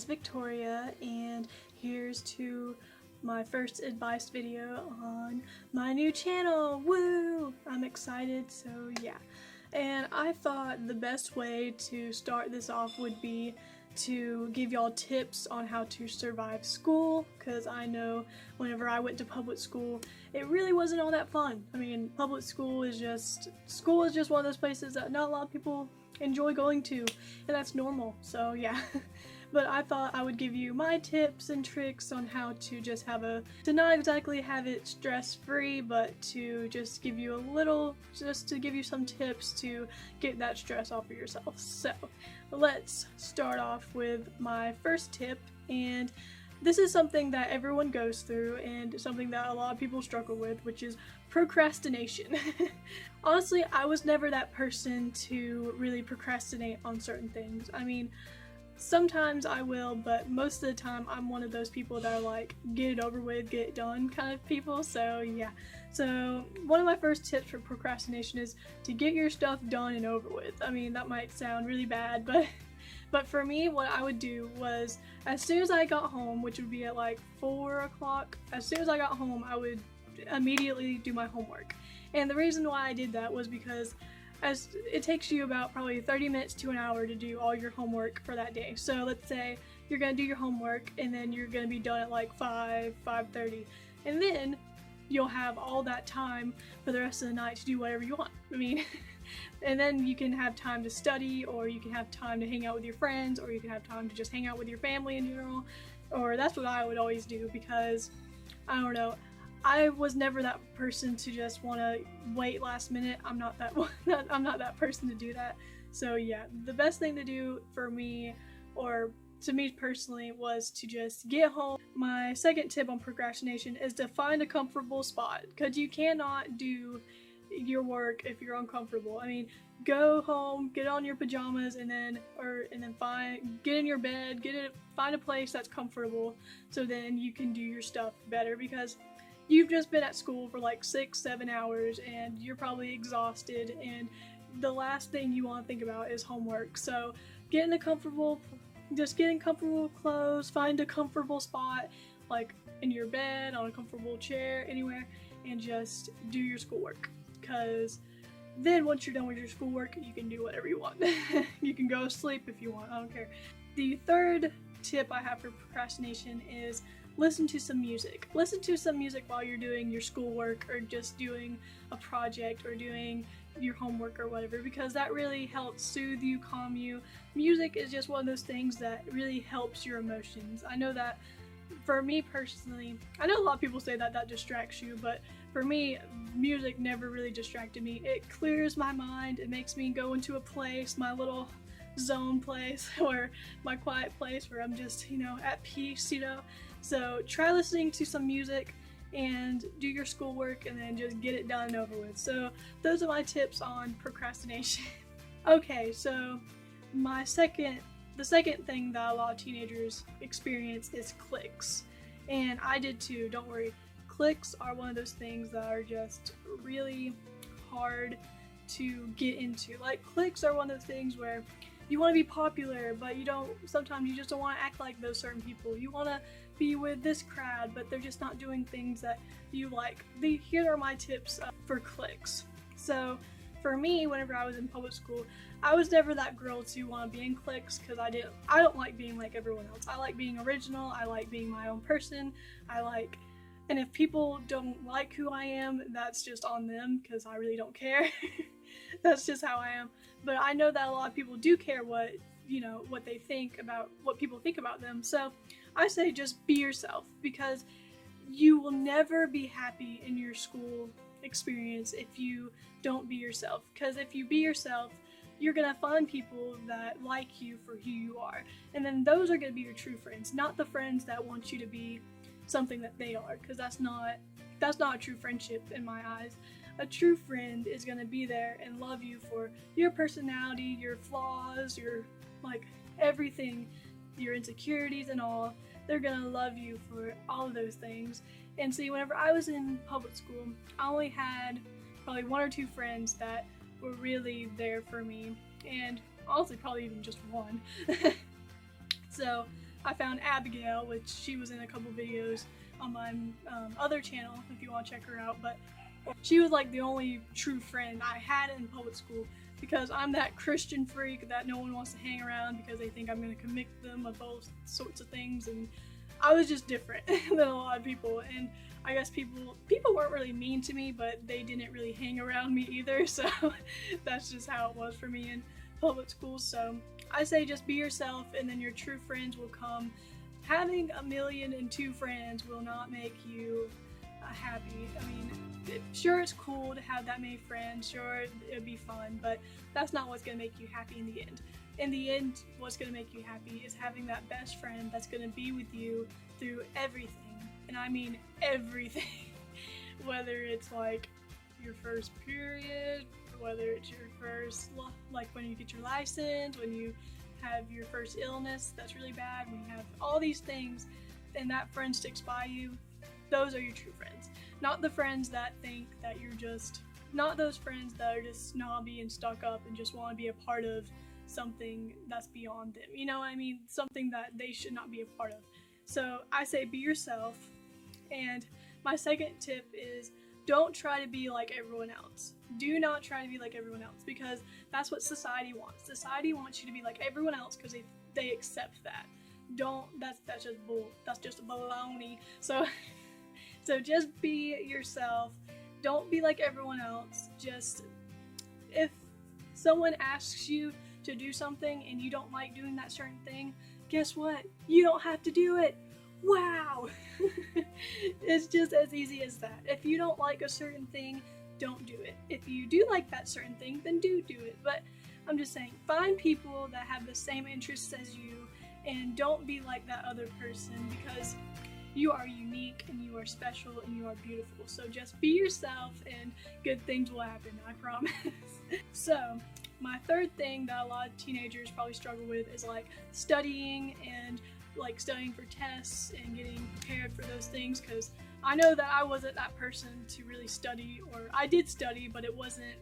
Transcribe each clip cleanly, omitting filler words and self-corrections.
Victoria, and here's to my first advice video on my new channel. Woo! I'm excited, so yeah. And I thought the best way to start this off would be to give y'all tips on how to survive school, because I know whenever I went to public school, it really wasn't all that fun. I mean, public school is just one of those places that not a lot of people enjoy going to, and that's normal, so yeah. But I thought I would give you my tips and tricks on how to just to not exactly have it stress-free, but to just give you to give you some tips to get that stress off of yourself. So let's start off with my first tip, and this is something that everyone goes through and something that a lot of people struggle with, which is procrastination. Honestly, I was never that person to really procrastinate on certain things. I mean, sometimes I will, but most of the time I'm one of those people that are like, get it over with, get it done kind of people, so yeah. So one of my first tips for procrastination is to get your stuff done and over with. I mean, that might sound really bad, but for me, what I would do was, as soon as I got home, which would be at like 4 o'clock, as soon as I got home, I would immediately do my homework. And the reason why I did that was because as it takes you about probably 30 minutes to an hour to do all your homework for that day. So let's say you're gonna do your homework and then you're gonna be done at like 5:30, and then you'll have all that time for the rest of the night to do whatever you want. I mean, and then you can have time to study, or you can have time to hang out with your friends, or you can have time to just hang out with your family in general. Or that's what I would always do, because I don't know, I was never that person to just want to wait last minute. I'm not that person to do that. So yeah, the best thing to do for me, or to me personally, was to just get home. My second tip on procrastination is to find a comfortable spot, because you cannot do your work if you're uncomfortable. I mean, go home, get on your pajamas, and then get in your bed, find a place that's comfortable, so then you can do your stuff better, because you've just been at school for like 6-7 hours and you're probably exhausted, and the last thing you want to think about is homework. So get in comfortable clothes, find a comfortable spot, like in your bed, on a comfortable chair, anywhere, and just do your schoolwork. Because then once you're done with your schoolwork, you can do whatever you want. You can go to sleep if you want, I don't care. The third tip I have for procrastination is listen to some music. Listen to some music while you're doing your schoolwork, or just doing a project, or doing your homework or whatever, because that really helps soothe you, calm you. Music is just one of those things that really helps your emotions. I know that for me personally, I know a lot of people say that distracts you, but for me, music never really distracted me. It clears my mind, it makes me go into a place, my little zone place, or my quiet place where I'm just, at peace, So try listening to some music and do your schoolwork, and then just get it done and over with. So those are my tips on procrastination. Okay, so the second thing that a lot of teenagers experience is cliques. And I did too, don't worry. Cliques are one of those things that are just really hard to get into. Like, cliques are one of those things where you want to be popular, but sometimes you just don't want to act like those certain people. You want to be with this crowd, but they're just not doing things that you like. Here are my tips for cliques. So for me, whenever I was in public school, I was never that girl to want to be in cliques, because I don't like being like everyone else. I like being original, I like being my own person, and if people don't like who I am, that's just on them, because I really don't care. That's just how I am. But I know that a lot of people do care what people think about them. So I say just be yourself, because you will never be happy in your school experience if you don't be yourself. Because if you be yourself, you're gonna find people that like you for who you are, and then those are gonna be your true friends, not the friends that want you to be something that they are, because that's not a true friendship in my eyes. A true friend is going to be there and love you for your personality, your flaws, your everything, your insecurities and all. They're going to love you for all of those things. And see, whenever I was in public school, I only had probably 1 or 2 friends that were really there for me, and honestly probably even just 1. So I found Abigail, which she was in a couple videos on my other channel if you want to check her out, but she was like the only true friend I had in public school, because I'm that Christian freak that no one wants to hang around because they think I'm going to convict them of all sorts of things, and I was just different than a lot of people, and I guess people weren't really mean to me, but they didn't really hang around me either, so that's just how it was for me in public school. So I say just be yourself, and then your true friends will come. Having 1,000,002 friends will not make you happy. I mean, sure, it's cool to have that many friends, sure, it'd be fun, but that's not what's gonna make you happy in the end. In the end, what's gonna make you happy is having that best friend that's gonna be with you through everything, and I mean everything. Whether it's like your first period, whether it's your first, like when you get your license, when you have your first illness that's really bad, when you have all these things, and that friend sticks by you, those are your true friends. Not the friends that think that you're just, not those friends that are just snobby and stuck up and just want to be a part of something that's beyond them. You know what I mean? Something that they should not be a part of. So I say be yourself. And my second tip is don't try to be like everyone else. Do not try to be like everyone else, because that's what society wants. Society wants you to be like everyone else because they accept that. That's just bull. That's just baloney. So just be yourself. Don't be like everyone else. Just, if someone asks you to do something and you don't like doing that certain thing, guess what? You don't have to do it. Wow. It's just as easy as that. If you don't like a certain thing, don't do it. If you do like that certain thing, then do it. But I'm just saying, find people that have the same interests as you, and don't be like that other person, because you are unique and you are special and you are beautiful. So just be yourself and good things will happen, I promise. So my third thing that a lot of teenagers probably struggle with is like studying, and like studying for tests and getting prepared for those things, because I know that I wasn't that person to really study, or I did study, but it wasn't,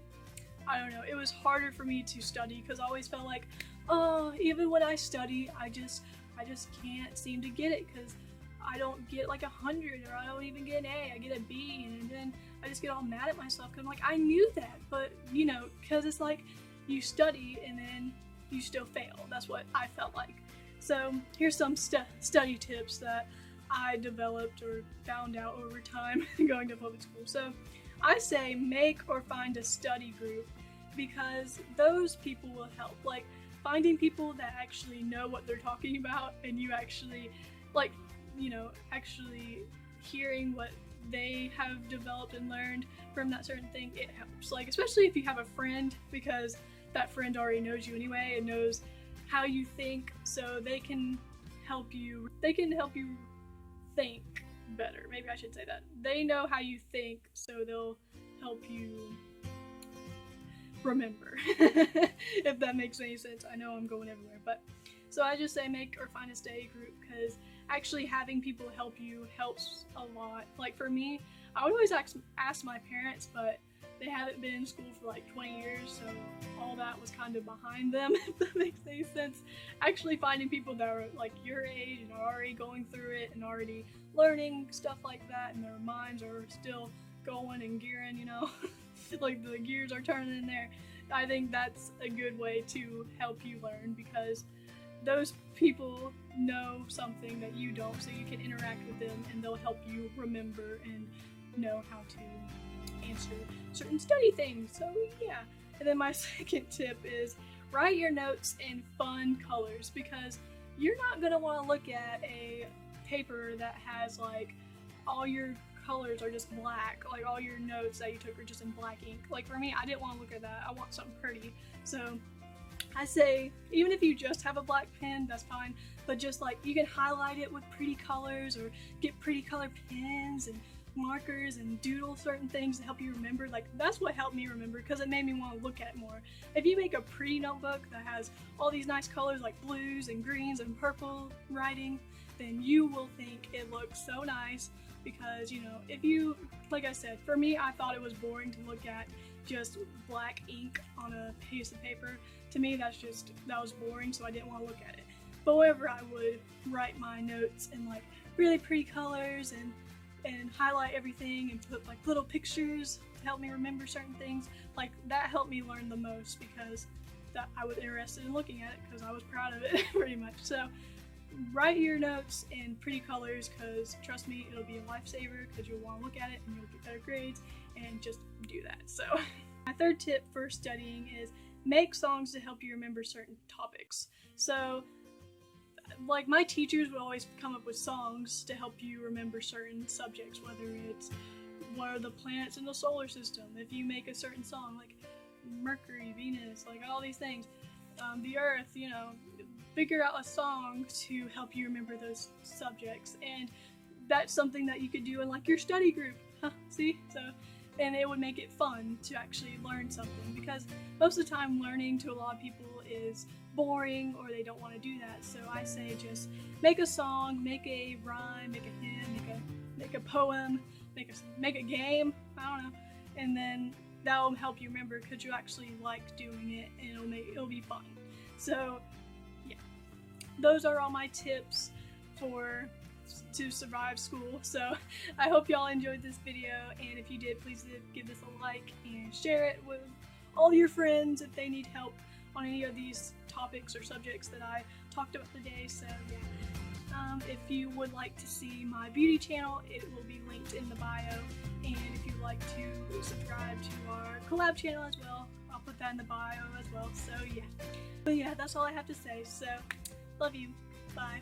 I don't know, it was harder for me to study because I always felt like, oh, even when I study, I just can't seem to get it, because I don't get like 100, or I don't even get an A, I get a B, and then I just get all mad at myself because I'm like, I knew that, but you know, because it's like you study and then you still fail. That's what I felt like. So here's some study tips that I developed or found out over time going to public school. So I say make or find a study group, because those people will help. Like finding people that actually know what they're talking about, and you actually, like, you know, actually hearing what they have developed and learned from that certain thing, it helps. Like, especially if you have a friend, because that friend already knows you anyway and knows how you think, so they can help you think better. Maybe I should say that. They know how you think, so they'll help you remember. If that makes any sense. I know I'm going everywhere, but so I just say make or find a study group, because actually having people help you helps a lot. Like for me, I would always ask my parents, but they haven't been in school for like 20 years, so all that was kind of behind them, if that makes any sense. Actually finding people that are like your age and are already going through it and already learning stuff like that, and their minds are still going and gearing, you know, like the gears are turning in there. I think that's a good way to help you learn, because those people know something that you don't, so you can interact with them and they'll help you remember and know how to answer certain study things. So yeah. And then my second tip is write your notes in fun colors, because you're not going to want to look at a paper that has like all your colors are just black, like all your notes that you took are just in black ink. Like for me, I didn't want to look at that. I want something pretty. So I say, even if you just have a black pen, that's fine, but just like you can highlight it with pretty colors, or get pretty color pens and markers and doodle certain things to help you remember. Like that's what helped me remember, because it made me want to look at it more. If you make a pretty notebook that has all these nice colors like blues and greens and purple writing, then you will think it looks so nice, because you know, if you, like I said, for me, I thought it was boring to look at just black ink on a piece of paper. To me, that was boring, so I didn't want to look at it. but whenever I would write my notes in like really pretty colors and highlight everything and put like little pictures to help me remember certain things, like that helped me learn the most because that I was interested in looking at it because I was proud of it pretty much. So write your notes in pretty colors because trust me, it'll be a lifesaver because you'll want to look at it and you'll get better grades, and just do that. So my third tip for studying is make songs to help you remember certain topics. So like my teachers would always come up with songs to help you remember certain subjects, whether it's what are the planets in the solar system. If you make a certain song like Mercury, Venus, like all these things, the Earth, you know, figure out a song to help you remember those subjects. And that's something that you could do in like your study group. See? So, and it would make it fun to actually learn something, because most of the time learning to a lot of people is boring or they don't want to do that. So I say just make a song, make a rhyme, make a hymn, make a poem, make a game, I don't know, and then that'll help you remember because you actually like doing it and it'll be fun. So yeah, those are all my tips to survive school. So I hope y'all enjoyed this video, and if you did, please give this a like and share it with all your friends if they need help on any of these topics or subjects that I talked about today. So yeah, if you would like to see my beauty channel, it will be linked in the bio, and if you'd like to subscribe to our collab channel as well, I'll put that in the bio as well. So yeah, but yeah, that's all I have to say. So love you, bye.